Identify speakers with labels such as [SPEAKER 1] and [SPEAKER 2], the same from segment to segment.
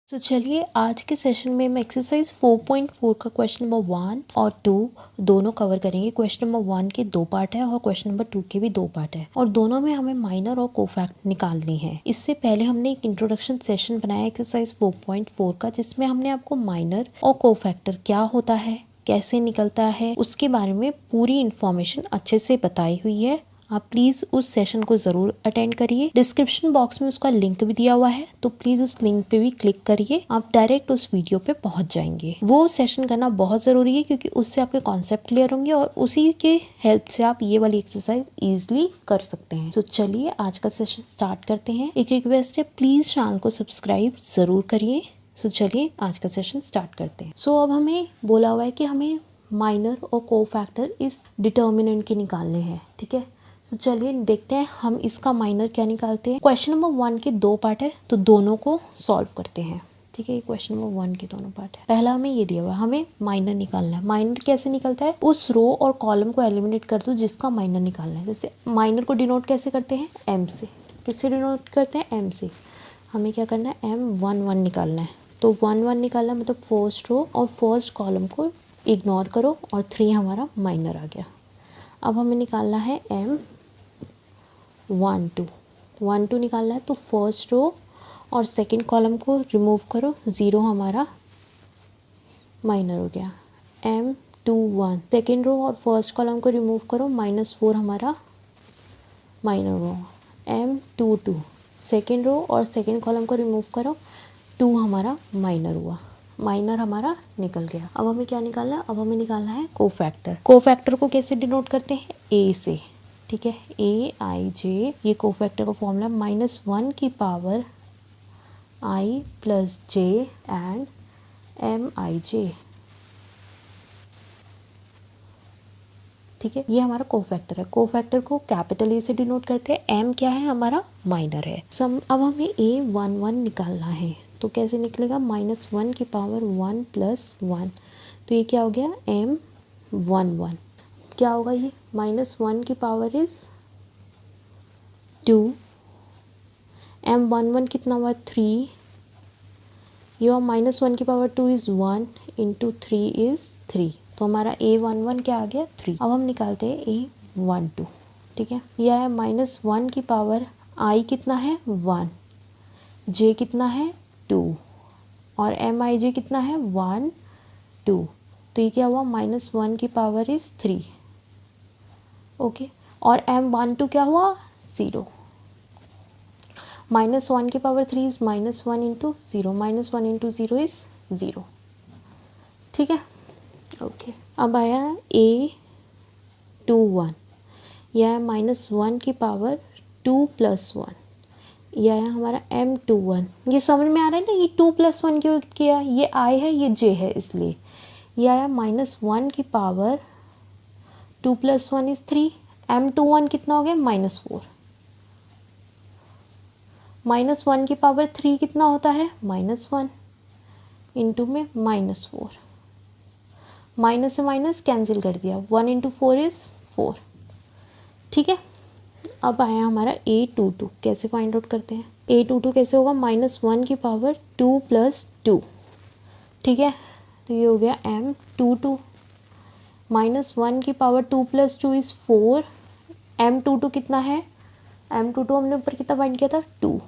[SPEAKER 1] तो चलिए आज के सेशन में हम एक्सरसाइज 4.4 का क्वेश्चन नंबर 1 और 2 दोनों कवर करेंगे। क्वेश्चन नंबर 1 के 2 पार्ट है और क्वेश्चन नंबर 2 के भी 2 पार्ट है और दोनों में हमें माइनर और कोफैक्ट निकालनी है। इससे पहले हमने एक इंट्रोडक्शन सेशन बनाया एक्सरसाइज 4.4 का, जिसमें हमने आपको माइनर और कोफैक्टर क्या होता है, कैसे निकलता है, उसके बारे में पूरी इन्फॉर्मेशन अच्छे से बताई हुई है। आप प्लीज़ उस सेशन को ज़रूर अटेंड करिए। डिस्क्रिप्शन बॉक्स में उसका लिंक भी दिया हुआ है, तो प्लीज़ उस लिंक पे भी क्लिक करिए, आप डायरेक्ट उस वीडियो पे पहुंच जाएंगे। वो सेशन करना बहुत ज़रूरी है क्योंकि उससे आपके कॉन्सेप्ट क्लियर होंगे और उसी के हेल्प से आप ये वाली एक्सरसाइज ईजिली कर सकते हैं। तो चलिए आज का सेशन स्टार्ट करते हैं। एक रिक्वेस्ट है, प्लीज़ चैनल को सब्सक्राइब ज़रूर करिए। सो चलिए आज का सेशन स्टार्ट करते हैं। सो अब हमें बोला हुआ है कि हमें माइनर और कोफैक्टर इस डिटर्मिनेंट के निकालने हैं, ठीक है। तो चलिए देखते हैं हम इसका माइनर क्या निकालते हैं। क्वेश्चन नंबर 1 के 2 पार्ट है, तो दोनों को सॉल्व करते हैं, ठीक है। क्वेश्चन नंबर 1 के दोनों पार्ट है। पहला हमें ये दिया हुआ है, हमें माइनर निकालना है। माइनर कैसे निकलता है, उस रो और कॉलम को एलिमिनेट कर दो जिसका माइनर निकालना है। जैसे माइनर को डिनोट कैसे करते हैं, एम से। किससे डिनोट करते हैं, एम से। हमें क्या करना है, M11 निकालना है। तो 1 1 निकालना मतलब फर्स्ट रो और फर्स्ट कॉलम को इग्नोर करो और 3 हमारा माइनर आ गया। अब हमें निकालना है M12 निकालना है, तो फर्स्ट रो और सेकंड कॉलम को रिमूव करो, 0 हमारा माइनर हो गया। M21 सेकंड रो और फर्स्ट कॉलम को रिमूव करो, -4 हमारा माइनर हो। M22 सेकेंड रो और सेकेंड कॉलम को रिमूव करो, 2 हमारा माइनर हुआ, माइनर हमारा निकल गया। अब हमें क्या निकालना है, अब हमें निकालना है कोफैक्टर। कोफैक्टर को कैसे डिनोट करते हैं, ए से, ठीक है। AIJ ये कोफैक्टर का फॉर्मूला, -1 की power I plus J and MIJ, ठीक है। ये हमारा कोफैक्टर है। कोफैक्टर को कैपिटल ए से डिनोट करते हैं। M क्या है, हमारा माइनर है। अब हमें A11 निकालना है, तो कैसे निकलेगा, -1 की पावर 1 प्लस 1, तो ये क्या हो गया, M11। क्या होगा ये, -1 की पावर इज 2, M11 कितना हुआ, 3, ये -1 की पावर 2 इज़ 1 इंटू 3 इज़ 3, तो हमारा A11 क्या आ गया, 3। अब हम निकालते हैं A12, ठीक है। यह है -1 की पावर I कितना है, 1, J कितना है, 2 और MIJ कितना है, 1 2, तो ये क्या हुआ, -1 की पावर इज़ 3, ओके। और M12 क्या हुआ, 0। -1 की power 3 is -1 into 0, -1 into 0 is 0, ठीक है, ओके। अब आया A21, यह है -1 की पावर 2 प्लस 1, यह है हमारा M21। ये समझ में आ रहा है ना, ये 2 प्लस 1 क्यों किया, ये I है ये J है, इसलिए यह आया -1 की पावर 2 प्लस 1 इज 3, M21 कितना हो गया, -4, -1 की पावर 3 कितना होता है, -1 इंटू में -4, माइनस से माइनस कैंसिल कर दिया, 1 इंटू 4 इज 4, ठीक है। अब आया हमारा A22, कैसे फाइंड आउट करते हैं, A22 कैसे होगा, -1 की पावर 2 प्लस 2, ठीक है, तो ये हो गया M22। -1 की पावर 2 प्लस 2 इज़ 4, M22 कितना है, M22 हमने ऊपर कितना फाइंड किया था, 2,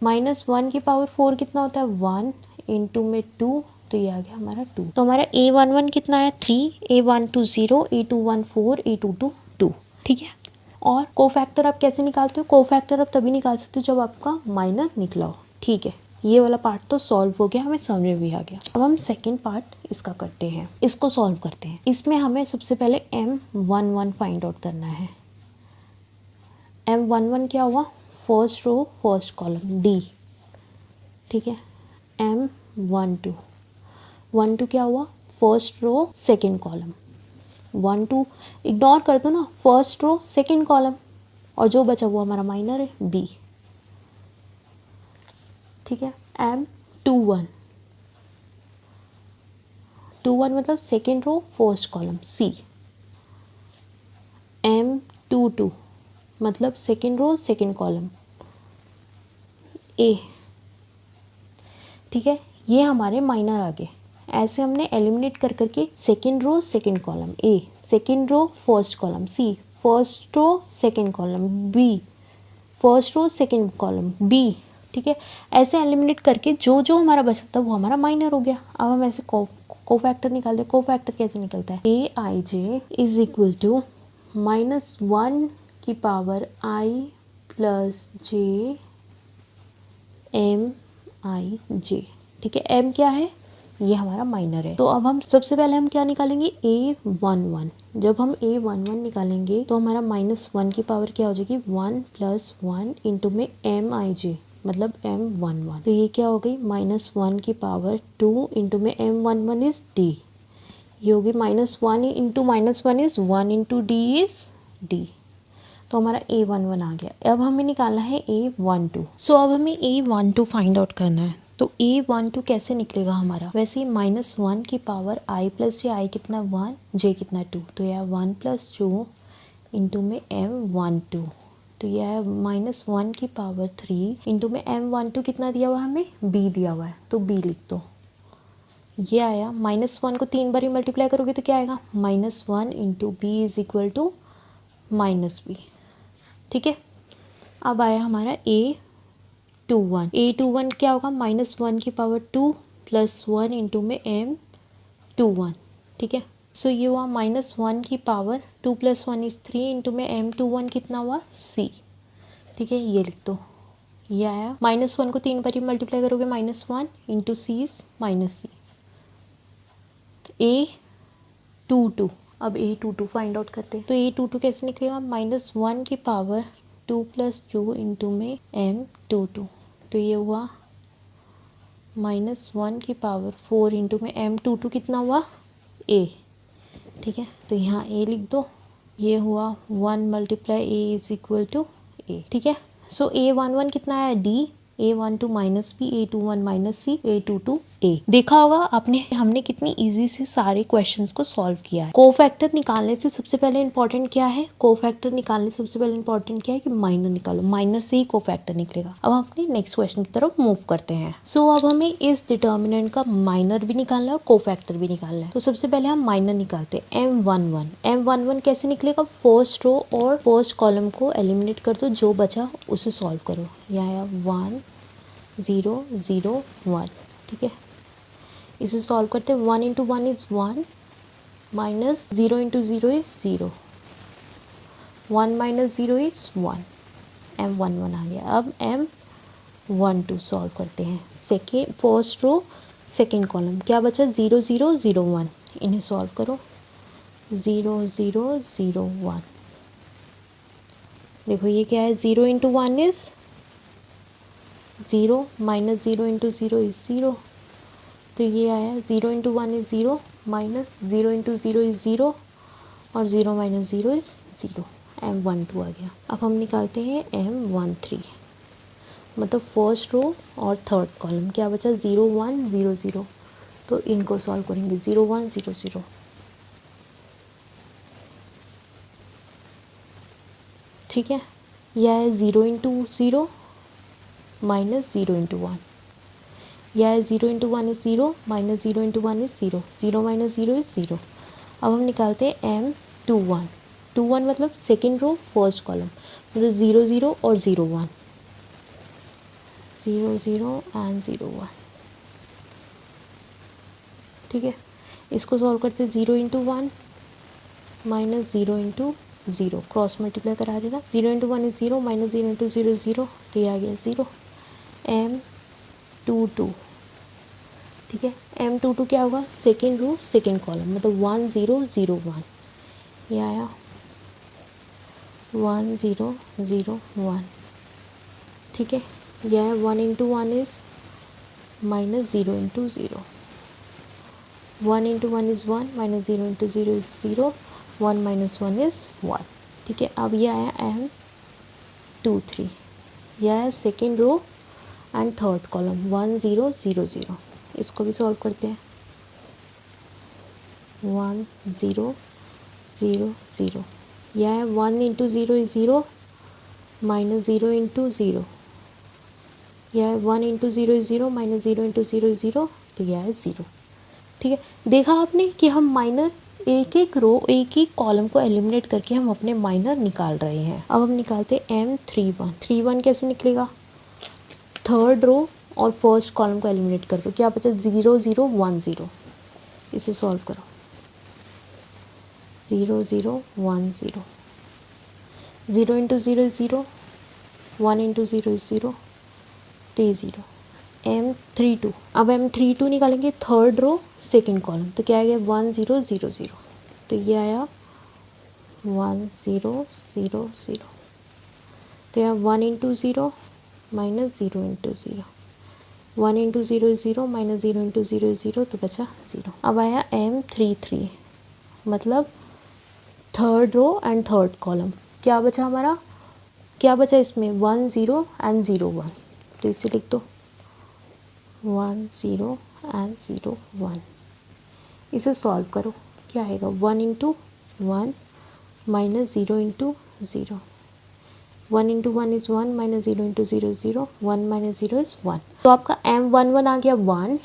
[SPEAKER 1] -1 की पावर 4 कितना होता है, 1 इंटू में 2, तो ये आ गया हमारा 2। तो हमारा A11 कितना है, 3, A12 0, A21 4, A22 2, ठीक है। और कोफैक्टर आप कैसे निकालते हो, कोफैक्टर आप तभी निकाल सकते हो जब आपका माइनर निकला हो, ठीक है। ये वाला पार्ट तो सॉल्व हो गया, हमें समझ में भी आ गया। अब हम सेकेंड पार्ट इसका करते हैं, इसको सॉल्व करते हैं। इसमें हमें सबसे पहले M11 फाइंड आउट करना है। M11 क्या हुआ, first row first column D, ठीक है। M12 क्या हुआ, first row second column, 1 2 ignore कर दो ना, फर्स्ट रो सेकंड कॉलम, और जो बचा हुआ हमारा माइनर है B, ठीक है। M21 मतलब second row first column C, M22 मतलब second row second column A, ठीक है। ये हमारे माइनर आ गए। ऐसे हमने एलिमिनेट कर करके second row second column A, second row first column C, first row second column B, first row second column B, ठीक है। ऐसे एलिमिनेट करके जो जो हमारा बचा था वो हमारा माइनर हो गया। अब हम ऐसे कोफैक्टर निकालते हैं। कोफैक्टर कैसे निकलता है? ए आई जे इज इक्वल टू -1 की पावर आई प्लस जे एम आई जे, ठीक है। एम क्या है? ये हमारा माइनर है। तो अब हम सबसे पहले हम क्या निकालेंगे? A11। जब हम A11 निकालेंगे तो हमारा -1 की पावर क्या हो जाएगी? 1 + 1 इंटू में एम आई जे, मतलब M11। तो ये क्या हो गई? -1 की पावर 2 इंटू में M11 इज D। ये होगी -1 into -1 is 1 into D is D। तो हमारा A11 आ गया। अब हमें निकालना है A12। सो अब हमें A12 फाइंड आउट करना है। तो A12 कैसे निकलेगा हमारा? वैसे ही -1 की power I plus J, I कितना 1, J कितना 2, तो यह 1 + 2 इंटू में M12। तो यह है -1 की पावर 3 इंटू में M12 कितना दिया हुआ है हमें? B दिया हुआ है, तो B लिख दो। ये आया। -1 को 3 बार मल्टीप्लाई करोगे तो क्या आएगा? -1 into B is equal to -b, ठीक है। अब आया हमारा A21। A21 क्या होगा? -1 की पावर 2 + 1 इंटू में M21, ठीक है। सो ये हुआ -1 की पावर 2 + 1 इज 3 इंटू में M21 कितना हुआ? C, ठीक है। ये लिख दो। ये आया। -1 को 3 बार मल्टीप्लाई करोगे -1 into C is -C। A22। अब A22 फाइंड आउट करते हैं। तो A22 कैसे निकलेगा? -1 की पावर 2 + 2 इंटू में M22। तो ये हुआ -1 की पावर 4 इंटू में M22 कितना हुआ? A, ठीक है। तो यहाँ A लिख दो। ये हुआ 1 × A is equal to A, ठीक है। सो A11 कितना है? D, A12 -B, A21 -C, A22 A। देखा होगा आपने हमने कितनी इजी से सारे क्वेश्चंस को सॉल्व किया है। कोफैक्टर निकालने से सबसे पहले इंपॉर्टेंट क्या है? कोफैक्टर निकालने से सबसे पहले इंपॉर्टेंट क्या है कि माइनर निकालो। माइनर से ही कोफैक्टर निकलेगा। अब हम अपने नेक्स्ट क्वेश्चन की तरफ मूव करते हैं। सो अब हमें इस डिटर्मिनेंट का माइनर भी निकालना है और कोफैक्टर भी निकालना है। तो सबसे पहले हम माइनर निकालते हैं। M11। M11 कैसे निकलेगा? फर्स्ट रो और फर्स्ट कॉलम को एलिमिनेट कर दो, जो बचा उसे सॉल्व करो। यहाँ आया 1 0 0 1, ठीक है। इसे सॉल्व करते हैं। 1 × 1 इज 1, -0 × 0 इज 0, 1 - 0 इज 1। M11 आ गया। अब M12 सॉल्व करते हैं। Second first row second column क्या बचा? 0 0 0 1। इन्हें सॉल्व करो। 0 0 0 1। देखो ये क्या है? 0 × 1 इज 0, -0 × 0 इज 0। तो ये आया 0 × 1 इज 0, -0 × 0 इज 0 और 0 - 0 इज 0। M12 आ गया। अब हम निकालते हैं M13, मतलब फर्स्ट रो और थर्ड कॉलम क्या बचा? 0 1 0 0। तो इनको सॉल्व करेंगे। 0 1 0 0, ठीक है। यह है 0 × 0 -0 × 1। यह है 0 × 1 इज 0, -0 × 1 इज 0, 0 - 0 इज 0। अब हम निकालते हैं M21। 21 मतलब सेकेंड रो फर्स्ट कॉलम, मतलब 0 0 और 0 1, 0 0 एंड 0 1, ठीक है। इसको सॉल्व करते हैं। 0 × 1 -0 × 0, क्रॉस मल्टीप्लाई करा देना। 0 × 1 इज 0, -0 × 0 इज 0, तो ये आ गया 0। M22, ठीक है। M22 क्या होगा? सेकेंड रो सेकेंड कॉलम, मतलब 1 0 0 1। ये आया 1 0 0 1, ठीक है। यह है 1 × 1 इज -0 × 0, 1 × 1 इज 1, -0 × 0 इज 0, 1 - 1 इज 1, ठीक है। अब यह आया M23। यह है second row and third column 1 0 0 0। इसको भी सॉल्व करते हैं। 1 0 0 0। यह है 1 × 0 इज 0, -0 × 0। यह है 1 into 0 is 0 minus 0 into 0 is 0, तो यह है 0। ठीक है, देखा आपने कि हम माइनर एक एक रो एक एक कॉलम को एलिमिनेट करके हम अपने माइनर निकाल रहे हैं। अब हम निकालते हैं M31। 31 कैसे निकलेगा, थर्ड रो और फर्स्ट कॉलम को एलिमिनेट कर दो, क्या बचा 0 0 1 0। इसे सॉल्व करो, 0 0 1 0, 0 इंटू 0 इज़ 0, 1 इंटू 0 इज़ 0, तो ये 0। M32, अब M32 निकालेंगे थर्ड रो सेकंड कॉलम, तो क्या आएगा 1 0 0 0, तो ये आया 1 0 0 0, तो यहाँ 1 into 0 minus 0 into 0, 1 into 0 is 0 minus 0 into 0 is 0, तो बचा 0। अब आया M33, मतलब third row and third column, क्या बचा हमारा, क्या बचा इसमें 1 0 एंड 0 1, तो इसे लिख दो 1 0 एंड 0 1। इसे सॉल्व करो, क्या आएगा 1 into 1 minus 0 into 0, 1 into 1 is 1 minus 0 into 0 is 0, 1 minus 0 is 1। तो आपका M11 आ गया 1,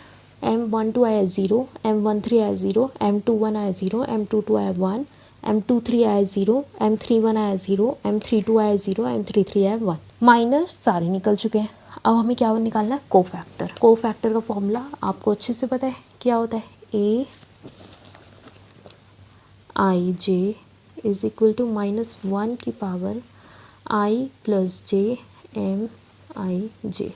[SPEAKER 1] M12 आया 0, M13 आया 0, M21 आया 0, M22 आया 1, M23 आया 0, M31 आया 0, M32 आया 0, M33 आया 1। माइनर सारे निकल चुके हैं। अब हमें क्या निकालना है, कोफैक्टर। कोफैक्टर का फॉर्मूला आपको अच्छे से पता है, क्या होता है, A I J is equal to -1 की power I plus J M I J।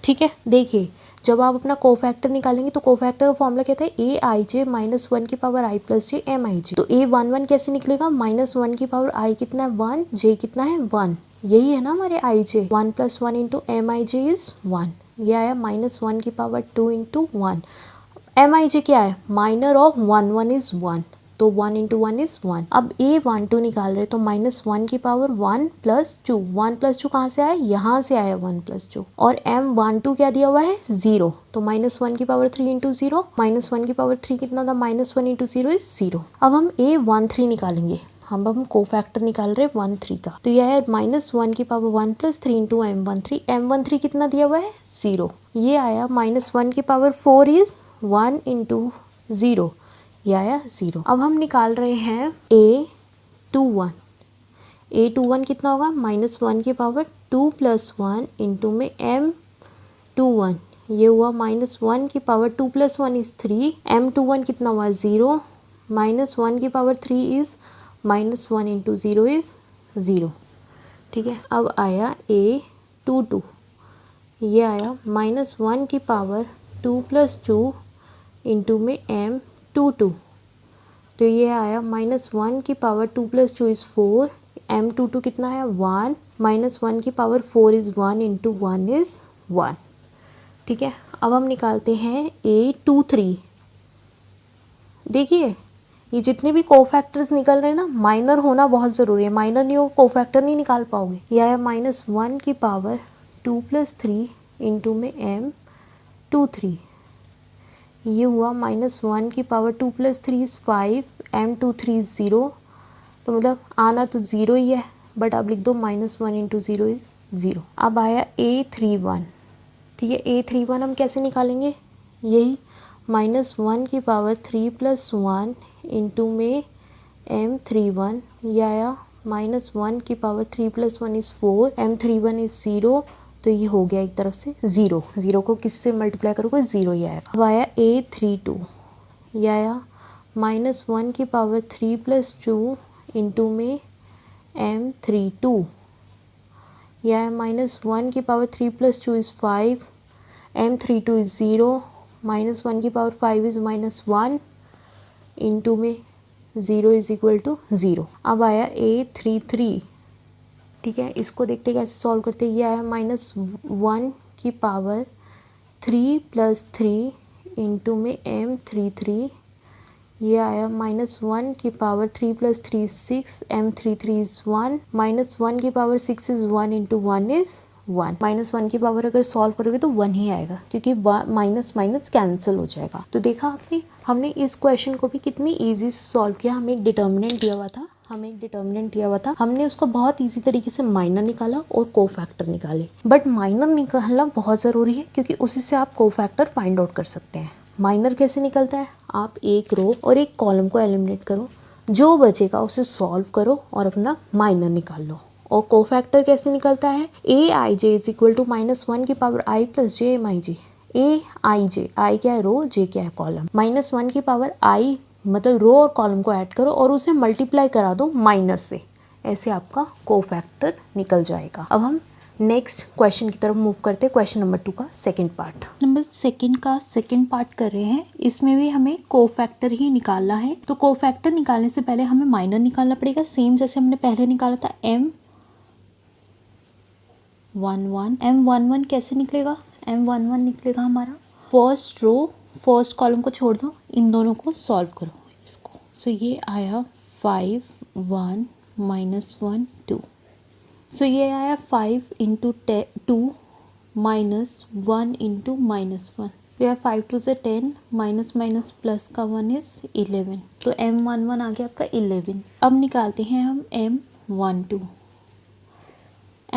[SPEAKER 1] ठीक है, देखिए जब आप अपना कोफैक्टर निकालेंगे तो कोफैक्टर का फॉर्मूला क्या था, AIJ -1 की power I plus J MIJ। तो A11 कैसे निकलेगा, -1 की पावर I कितना है 1, J कितना है 1, यही है ना हमारे IJ। 1 plus 1 into MIJ is 1, यह आया -1 की पावर 2 इंटू 1। MIJ क्या है, माइनर ऑफ 1 1 इज़ 1, तो 1 इंटू 1 इज़ 1। अब A12 निकाल रहे तो -1 की पावर 1 प्लस 2, 1 प्लस 2 कहाँ से आया, यहाँ से आया 1 प्लस 2। और M12 क्या दिया हुआ है 0, तो -1 की पावर 3 इंटू 0, -1 की पावर 3 कितना था, -1 इंटू 0 इज़ 0। अब हम A13 निकालेंगे, हम कोफैक्टर निकाल रहे हैं 13 का, तो यह है -1 की power 1 plus 3 into M13। M13 कितना दिया हुआ है 0, ये आया -1 की पावर 4 इज़ 1 इंटू 0, यह आया 0। अब हम निकाल रहे हैं A21। A21 कितना होगा, -1 की पावर 2 प्लस 1 इंटू में M21, ये हुआ -1 की पावर 2 प्लस 1 इज़ 3, M21 कितना हुआ 0, -1 की पावर 3 इज़ -1 इंटू 0 इज़ 0। ठीक है, अब आया A22, ये आया -1 की पावर 2 प्लस 2 इंटू में M22, तो ये आया -1 की पावर 2 प्लस 2 इज़ 4, M22 कितना है 1, -1 की पावर 4 इज़ 1 इंटू 1 इज़ 1। ठीक है, अब हम निकालते हैं A23। देखिए ये जितने भी कोफैक्टर्स निकल रहे हैं ना, माइनर होना बहुत ज़रूरी है, माइनर नहीं हो कोफैक्टर नहीं निकाल पाओगे। यह है -1 की पावर 2 प्लस 3 इंटू में M23, ये हुआ -1 की power 2 plus 3 is 5, M23 is 0, तो मतलब आना तो 0 ही है, बट आप लिख दो -1 इंटू 0 इज़ 0। अब आया A31। ठीक है, A31 हम कैसे निकालेंगे, यही -1 की पावर 3 प्लस 1 इंटू में M31, यह आया -1 की power 3 plus 1 is 4, M31 is 0, तो ये हो गया एक तरफ से 0, 0 को किससे मल्टीप्लाई करोगे 0 ही आएगा। अब आया A32, यह आया -1 की पावर 3 प्लस 2 इंटू में M32, यह है -1 की power 3 plus 2 is 5, M32 is 0, -1 की पावर 5 इज़ -1 इंटू में 0 इज़ इक्वल टू 0। अब आया A33। ठीक है, इसको देखते कैसे सॉल्व करते हैं। ये आया -1 की पावर 3 प्लस 3 इंटू में M33, ये आया -1 की पावर 3 प्लस 3 6, M33 इज़ 1, -1 की पावर 6 इज़ 1 इंटू 1 इज़ 1। -1 की पावर अगर सॉल्व करोगे तो 1 ही आएगा, क्योंकि माइनस माइनस कैंसिल हो जाएगा। तो देखा आपने, हमने इस क्वेश्चन को भी कितनी ईजी से सॉल्व किया। हमें एक डिटर्मिनेंट दिया हुआ था, हमें एक डिटर्मिनेंट दिया हुआ था, हमने उसको बहुत इजी तरीके से माइनर निकाला और कोफैक्टर निकाले। बट माइनर निकालना बहुत ज़रूरी है क्योंकि उसी से आप कोफैक्टर फाइंड आउट कर सकते हैं। माइनर कैसे निकलता है, आप एक रो और एक कॉलम को एलिमिनेट करो, जो बचेगा उसे सॉल्व करो और अपना माइनर निकाल लो। और कोफैक्टर कैसे निकलता है, ए आई जे इज इक्वल टू -1 की पावर आई प्लस जे एम आई जे। ए आई जे, आई क्या है रो, जे क्या है कॉलम, -1 की पावर आई मतलब रो और कॉलम को ऐड करो और उसे मल्टीप्लाई करा दो माइनर से, ऐसे आपका कोफैक्टर निकल जाएगा। अब हम नेक्स्ट क्वेश्चन की तरफ मूव करते हैं, क्वेश्चन नंबर 2 का सेकंड पार्ट। नंबर सेकंड का सेकंड पार्ट कर रहे हैं। इसमें भी हमें कोफैक्टर ही निकालना है। तो कोफैक्टर निकालने से पहले हमें माइनर निकालना पड़ेगा, सेम जैसे हमने पहले निकाला था M11 कैसे निकलेगा, M11 निकलेगा हमारा फर्स्ट रो फर्स्ट कॉलम को छोड़ दो, इन दोनों को सॉल्व करो इसको। सो ये आया 5 1 -1 2। सो ये आया 5 इंटू 2 -1 इंटू -1। तो यह 5 2 से 10 माइनस माइनस प्लस का 1 इज 11। तो M11 आ गया आपका 11। अब निकालते हैं हम M12।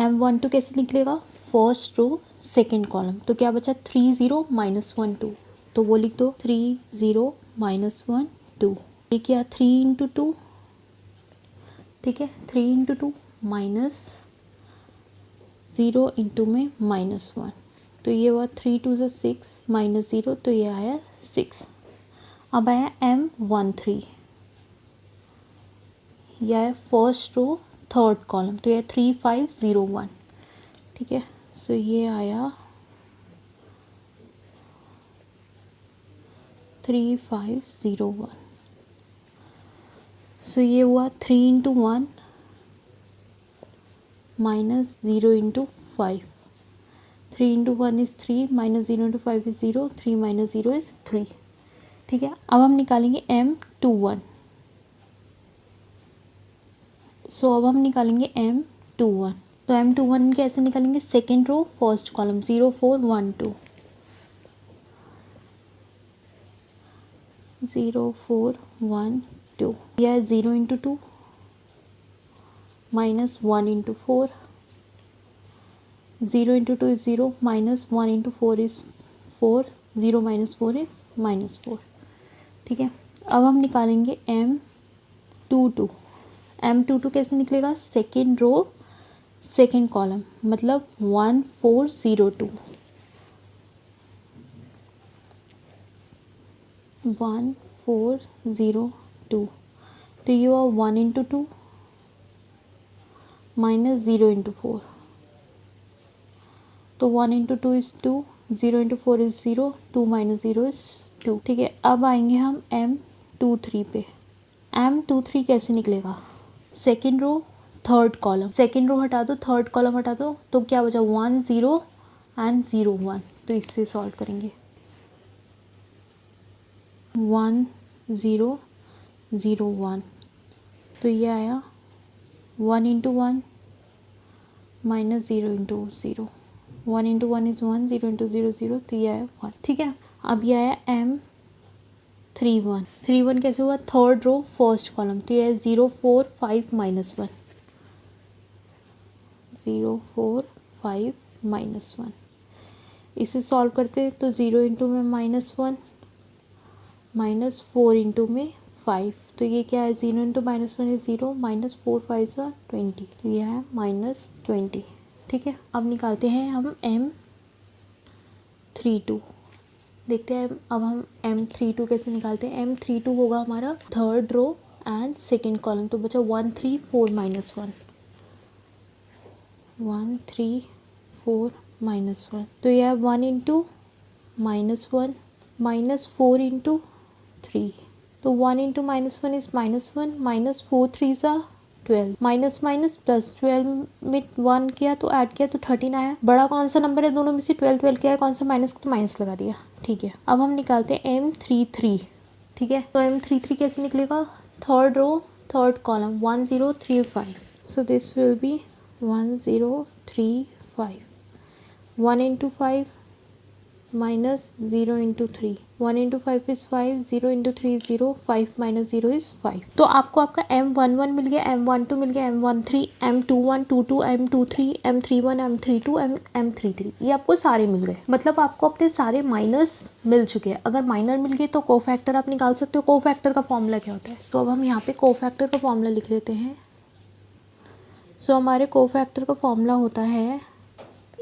[SPEAKER 1] M12 कैसे निकलेगा, फर्स्ट रो सेकंड कॉलम। तो क्या बचा 3 0 -1 2, तो वो लिख दो 3 0 -1 2। ये क्या 3 इंटू 2, ठीक है 3 इंटू 2 माइनस 0 इंटू में -1, तो ये हुआ 3 2 से 6 -0, तो ये आया 6। अब आया M13, यह है फर्स्ट रो थर्ड कॉलम, तो यह 3 5 0 1, ठीक है। सो ये आया 3 5 0 1। सो ये हुआ 3 into 1 minus 0 into 5। 3 into 1 is 3 minus 0 into 5 is 0, 3 minus 0 is 3, ठीक है। अब हम निकालेंगे M21। सो अब हम निकालेंगे M21। तो M21 कैसे निकालेंगे, सेकेंड रो फर्स्ट कॉलम 0 4 1 2, 0 4 1 2। यह है 0 into 2 minus 1 into 4, 0 into 2 is 0 minus 1 into 4 is 4, 0 minus 4 is -4, ठीक है। अब हम निकालेंगे M22। M22 कैसे निकलेगा, सेकेंड रो सेकेंड कॉलम मतलब 1 4 0 2, 1 4 0 2। तो ये हुआ 1 इंटू 2 माइनस 0 इंटू 4, तो 1 into 2 is 2, 0 into 4 is 0, 2 minus 0 is 2, ठीक है। अब आएंगे हम M23 पे। M23 कैसे निकलेगा, second row third column, second row हटा दो थर्ड कॉलम हटा दो, तो क्या बचा 1 0 एंड 0 1, तो इससे सॉल्व करेंगे 1 0 0 1। तो ये आया 1 into 1 minus 0 into 0, 1 into 1 is 1, 0 into 0 0, तो ये आया 1, ठीक है। अब ये आया M31। 31 कैसे हुआ, थर्ड रो फर्स्ट कॉलम, तो ये है 0 4 5 -1, 0 4 5 -1। इसे सॉल्व करते तो 0 इंटू में -1 माइनस 4 इंटू में 5, तो ये क्या है 0 इंटू -1 इज 0, -4 5 सा 20, तो ये है -20, ठीक है। अब निकालते हैं हम M32। देखते हैं अब हम M32 कैसे निकालते हैं। M32 होगा हमारा third row and second column, तो बचा 1 3 4 -1, 1 3 4 -1, तो यह 1 इंटू -1 -4 इंटू 3, तो 1 इंटू -1 इज -1, -4 3 सा 12, माइनस माइनस प्लस 12 में 1 किया तो ऐड किया तो 13 आया। बड़ा कौन सा नंबर है दोनों में से, 12 12 किया है, कौन सा माइनस तो माइनस लगा दिया, ठीक है। अब हम निकालते हैं M33, ठीक है। तो M33 कैसे निकलेगा, third row third column 1 0 3 5, so this will be 1 0 3 5, 1 into 5 minus 0 into 3, 1 into 5 is 5, 0 into 3 is 0, 5 minus 0 is 5। तो आपको आपका M11 मिल गया, M12 मिल गया, M13, M21, 22, M23, M31, M32, M33, ये आपको सारे मिल गए। मतलब आपको अपने सारे माइनस मिल चुके हैं। अगर माइनर मिल गए तो कोफैक्टर आप निकाल सकते हो। कोफैक्टर का फॉर्मूला क्या होता है? तो अब हम यहाँ पे कोफैक्टर का फॉर्मूला लिख लेते हैं। सो हमारे कोफैक्टर का फॉर्मूला होता है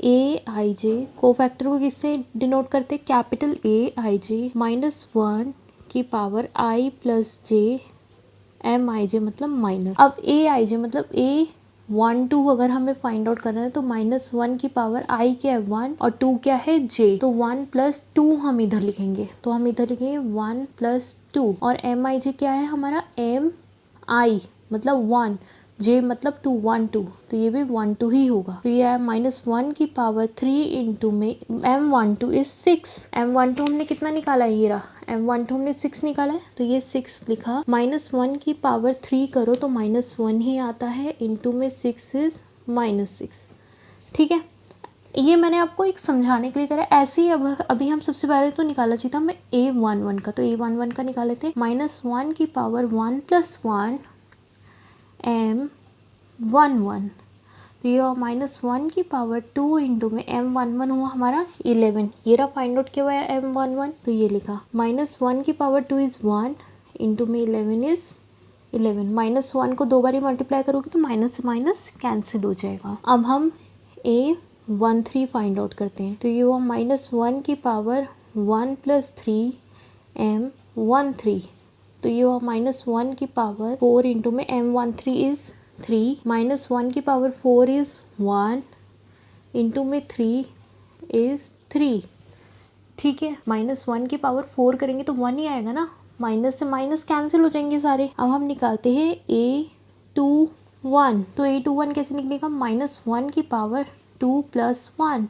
[SPEAKER 1] AIJ। कोफैक्टर को किससे डिनोट करते हैं? कैपिटल AIJ -1 की power I plus J MIJ मतलब माइनस। अब AIJ मतलब A12 अगर हमें फाइंड आउट करना है तो -1 की पावर I क्या है 1 और 2 क्या है J, तो 1 प्लस 2 हम इधर लिखेंगे। तो हम इधर लिखेंगे 1 प्लस 2 और MIJ क्या है हमारा MI मतलब 1, J मतलब 2, 1 2, तो ये भी 1 2 ही होगा। तो ये है -1 की पावर 3 इंटू में M12 इज 6। M12 हमने कितना निकाला है? ये रहा M12 हमने 6 निकाला है, तो ये 6 लिखा। -1 की पावर 3 करो तो -1 ही आता है, इंटू में 6 इज -6। ठीक है, ये मैंने आपको एक समझाने के लिए करा। ऐसे ही अब अभी हम सबसे पहले तो निकाला चाहिए था हमें A11 का, तो A11 का निकाले थे -1 की पावर 1 प्लस 1 M11, तो ये -1 की पावर 2 इंटू में M11 हुआ हमारा 11। ये रहा फाइंड आउट किया हुआ है M11, तो ये लिखा -1 की पावर 2 इज़ 1 इंटू में 11 इज़ 11। -1 को 2 बार मल्टीप्लाई करोगे तो माइनस से माइनस कैंसिल हो जाएगा। अब हम A13 फाइंड आउट करते हैं, तो ये हुआ -1 की पावर 1 प्लस 3 M13, तो ये हुआ -1 की पावर 4 इंटू में M13 इज़ 3, -1 की पावर 4 इज़ 1 इंटू में 3 इज़ 3। ठीक है, -1 की पावर 4 करेंगे तो 1 ही आएगा ना, माइनस से माइनस कैंसिल हो जाएंगे सारे। अब हम निकालते हैं A21, तो A21 कैसे निकलेगा? -1 की पावर 2 प्लस 1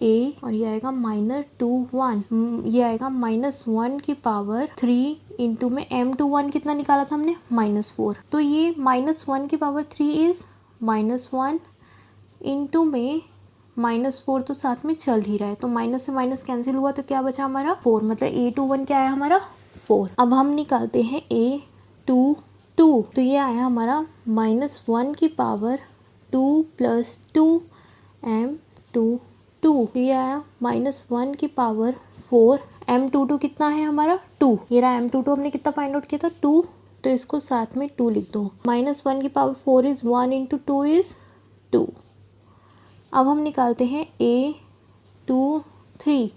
[SPEAKER 1] A और ये आएगा -21, ये आएगा -1 की पावर 3 इंटू में M21 कितना निकाला था हमने? -4, तो ये -1 की पावर 3 इज़ -1 इंटू में -4, तो साथ में चल ही रहा है, तो माइनस से माइनस कैंसिल हुआ तो क्या बचा हमारा 4, मतलब A21 क्या आया हमारा 4। अब हम निकालते हैं A22, तो ये आया हमारा -1 की पावर 2 प्लस 2 M22, ये आया -1 की पावर 4, M22 कितना है हमारा 2, ये रहा M22 हमने कितना फाइंड आउट किया था 2, तो इसको साथ में 2 लिख दो। -1 की पावर 4 इज़ 1 इंटू 2 इज़ 2। अब हम निकालते हैं A23,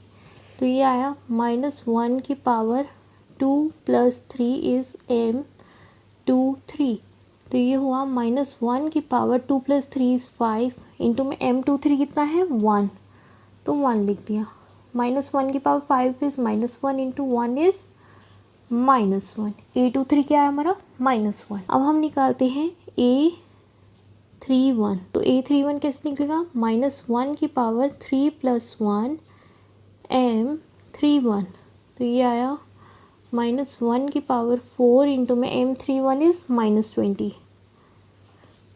[SPEAKER 1] तो ये आया -1 की पावर 2 प्लस 3 इज़ M23, तो ये हुआ -1 की पावर 2 प्लस 3 इज़ 5 इंटू में M23 कितना है 1, तो 1 लिख दिया। -1 की power 5 is -1 into 1 is -1। A23 क्या है हमारा -1। अब हम निकालते हैं A31, तो A31 कैसे निकलेगा? -1 की पावर 3 प्लस 1 M31, तो ये आया -1 की पावर 4 इंटू में M31 इज़ -20,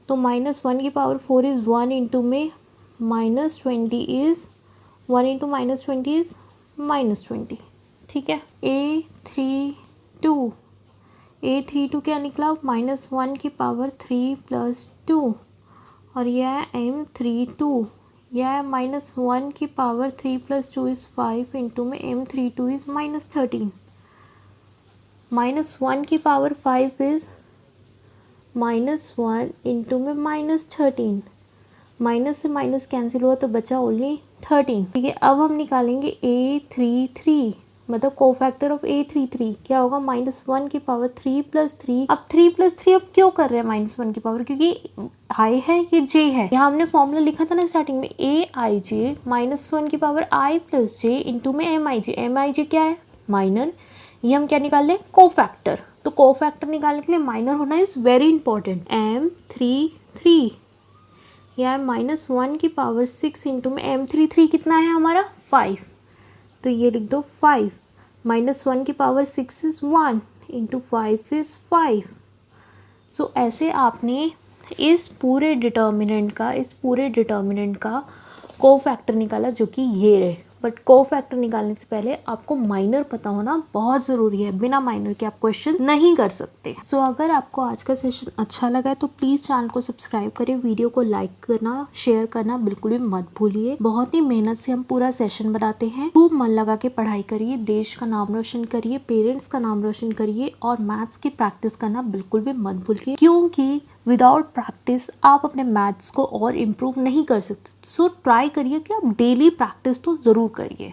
[SPEAKER 1] तो -1 की पावर 4 इज़ 1 इंटू में -20 इज़ 1 इंटू -20 इज़ -20। ठीक है, A32 क्या निकला? -1 की पावर 3 प्लस 2 और यह है M32, यह है -1 की पावर 3 प्लस 2 इज़ 5 इंटू में M32 इज़ -13। -1 की पावर 5 इज़ -1 इंटू में -13, माइनस से माइनस कैंसिल हुआ तो बचा ओनली 13। ठीक है, अब हम निकालेंगे A33, मतलब कोफैक्टर ऑफ A33 क्या होगा? -1 की पावर 3 प्लस 3। अब 3 प्लस 3 अब क्यों कर रहे हैं -1 की पावर? क्योंकि I है, ये J है। यहाँ हमने फॉर्मूला लिखा था ना स्टार्टिंग में, AIJ -1 की power I plus J into में MIJ। MIJ क्या है? माइनर। ये हम क्या निकाल लें? कोफैक्टर। तो कोफैक्टर निकालने के लिए माइनर होना इज वेरी इंपॉर्टेंट। M33 या -1 की पावर 6 इंटू में M33 कितना है हमारा 5, तो ये लिख दो 5। -1 की पावर 6 इज़ 1 इंटू 5 इज़ 5। सो ऐसे आपने इस पूरे डिटर्मिनेंट का कोफैक्टर निकाला, जो कि ये रहे। बट कोफैक्टर निकालने से पहले आपको माइनर पता होना बहुत ज़रूरी है। बिना माइनर के आप क्वेश्चन नहीं कर सकते। सो अगर आपको आज का सेशन अच्छा लगा है तो प्लीज़ चैनल को सब्सक्राइब करिए, वीडियो को लाइक करना, शेयर करना बिल्कुल भी मत भूलिए। बहुत ही मेहनत से हम पूरा सेशन बनाते हैं। खूब मन लगा के पढ़ाई करिए, देश का नाम रोशन करिए, पेरेंट्स का नाम रोशन करिए और मैथ्स की प्रैक्टिस करना बिल्कुल भी मत भूलिए, क्योंकि विदाउट प्रैक्टिस आप अपने मैथ्स को और इम्प्रूव नहीं कर सकते। सो ट्राई करिए कि आप डेली प्रैक्टिस तो ज़रूर करिए।